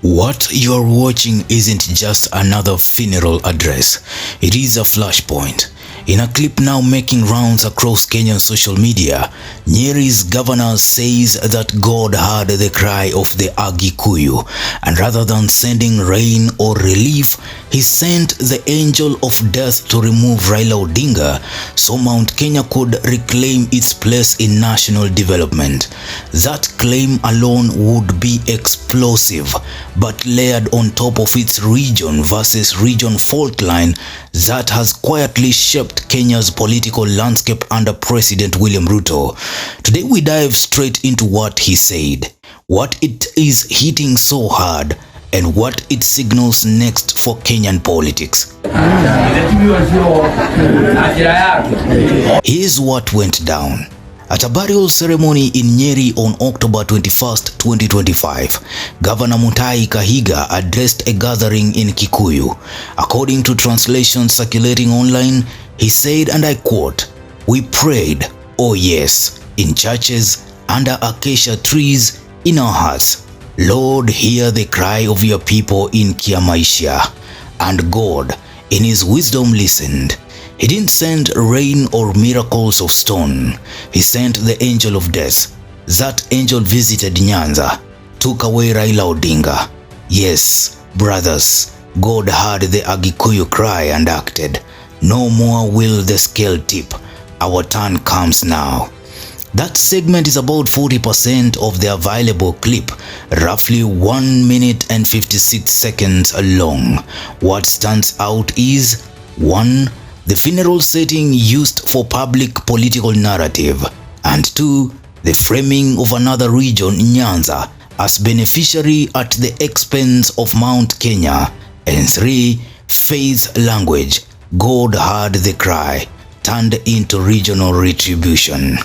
What you're watching isn't just another funeral address, it is a flashpoint. In a clip now making rounds across Kenyan social media, Nyeri's governor says that God heard the cry of the Agikuyu, and rather than sending rain or relief, he sent the angel of death to remove Raila Odinga so Mount Kenya could reclaim its place in national development. That claim alone would be explosive, but layered on top of its region versus region fault line that has quietly shaped Kenya's political landscape under President William Ruto. Today we dive straight into what he said, what it is hitting so hard, and what it signals next for Kenyan politics. Here's what went down. At a burial ceremony in Nyeri on October 21st, 2025, Governor Mutahi Kahiga addressed a gathering in Kikuyu. According to translations circulating online, he said, and I quote, "We prayed, oh yes, in churches, under acacia trees, in our hearts. Lord, hear the cry of your people in Kiamaisha." And God, in his wisdom, listened. He didn't send rain or miracles of stone. He sent the angel of death. That angel visited Nyanza, took away Raila Odinga. Yes, brothers, God heard the Agikuyu cry and acted. No more will the scale tip. Our turn comes now. That segment is about 40% of the available clip, roughly 1 minute and 56 seconds long. What stands out is 1. The funeral setting used for public political narrative, and 2. The framing of another region, Nyanza, as beneficiary at the expense of Mount Kenya, and 3. Faith language, God heard the cry, turned into regional retribution.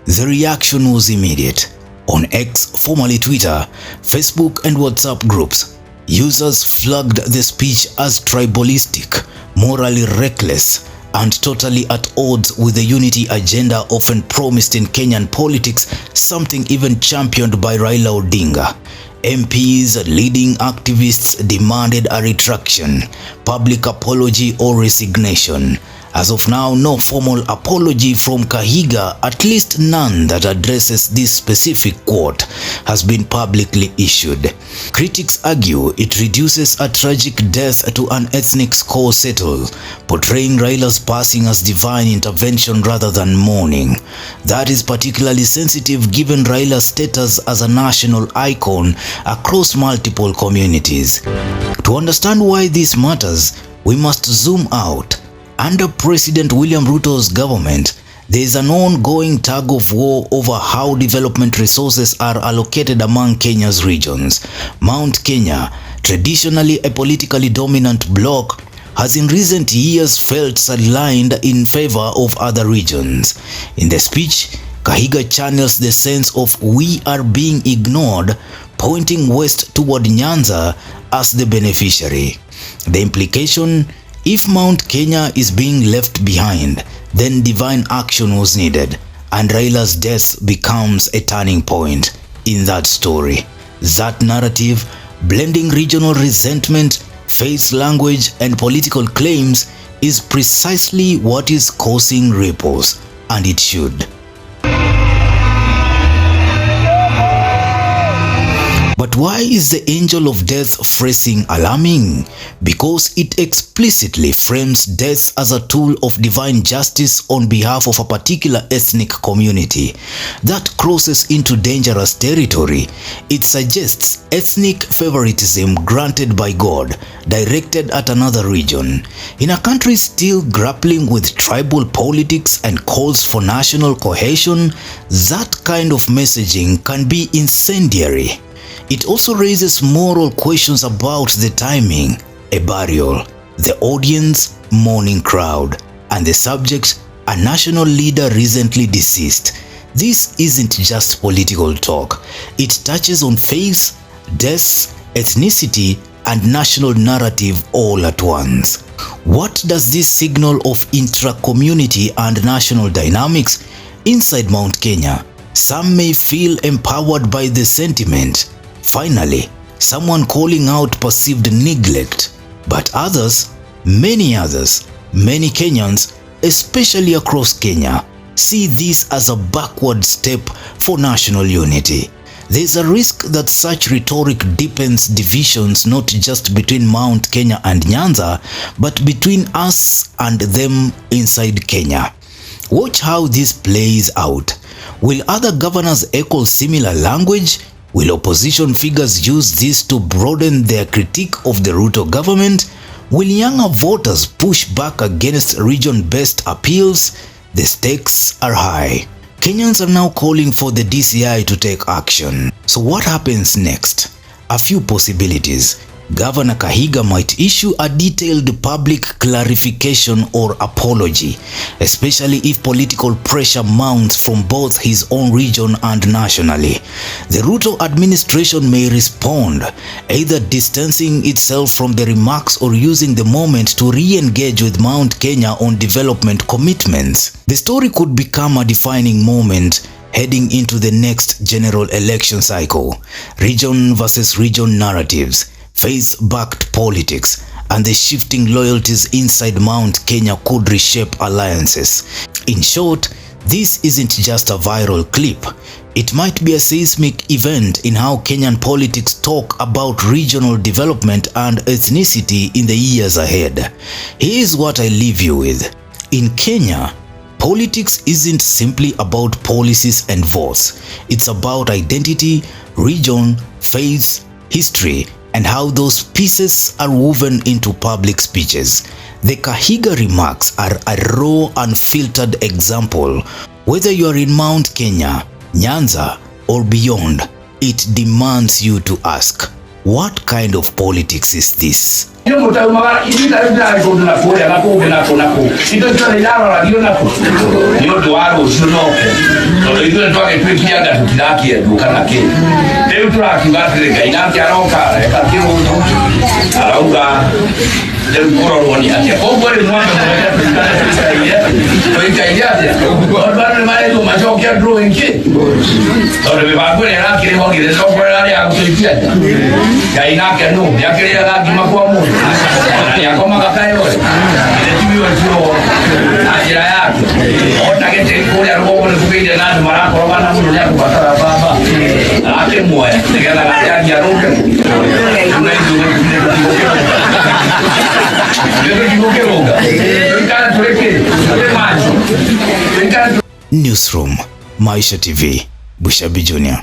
The reaction was immediate. On X, formerly Twitter, Facebook and WhatsApp groups, users flagged the speech as tribalistic, morally reckless, and totally at odds with the unity agenda often promised in Kenyan politics, something even championed by Raila Odinga. MPs, leading activists demanded a retraction, public apology or resignation. As of now, no formal apology from Kahiga, at least none that addresses this specific quote, has been publicly issued. Critics argue it reduces a tragic death to an ethnic score settle, portraying Raila's passing as divine intervention rather than mourning. That is particularly sensitive given Raila's status as a national icon across multiple communities. To understand why this matters, we must zoom out. Under President William Ruto's government, there is an ongoing tug of war over how development resources are allocated among Kenya's regions. Mount Kenya, traditionally a politically dominant bloc, has in recent years felt sidelined in favor of other regions. In the speech, Kahiga channels the sense of "we are being ignored," pointing west toward Nyanza as the beneficiary. The implication: if Mount Kenya is being left behind, then divine action was needed, and Raila's death becomes a turning point in that story. That narrative, blending regional resentment, faith language, and political claims, is precisely what is causing ripples, and it should. But why is the angel of death phrasing alarming? Because it explicitly frames death as a tool of divine justice on behalf of a particular ethnic community. That crosses into dangerous territory. It suggests ethnic favoritism granted by God, directed at another region. In a country still grappling with tribal politics and calls for national cohesion, that kind of messaging can be incendiary. It also raises moral questions about the timing, a burial, the audience, mourning crowd, and the subject, a national leader recently deceased. This isn't just political talk. It touches on faith, death, ethnicity, and national narrative all at once. What does this signal of intra-community and national dynamics inside Mount Kenya? Some may feel empowered by the sentiment. Finally, someone calling out perceived neglect. But others, many Kenyans, especially across Kenya, see this as a backward step for national unity. There's a risk that such rhetoric deepens divisions not just between Mount Kenya and Nyanza, but between us and them inside Kenya. Watch how this plays out. Will other governors echo similar language? Will opposition figures use this to broaden their critique of the Ruto government? Will younger voters push back against region-based appeals? The stakes are high. Kenyans are now calling for the DCI to take action. So what happens next? A few possibilities. Governor Kahiga might issue a detailed public clarification or apology, especially if political pressure mounts from both his own region and nationally. The Ruto administration may respond, either distancing itself from the remarks or using the moment to re-engage with Mount Kenya on development commitments. The story could become a defining moment heading into the next general election cycle. Region versus region narratives, faith-backed politics, and the shifting loyalties inside Mount Kenya could reshape alliances. In short, this isn't just a viral clip. It might be a seismic event in how Kenyan politics talk about regional development and ethnicity in the years ahead. Here's what I leave you with. In Kenya, politics isn't simply about policies and votes. It's about identity, region, faith, history, and how those pieces are woven into public speeches. The Kahiga remarks are a raw, unfiltered example. Whether you are in Mount Kenya, Nyanza, or beyond, it demands you to ask, what kind of politics is this? Newsroom, Maisha TV, Bushabi Jr.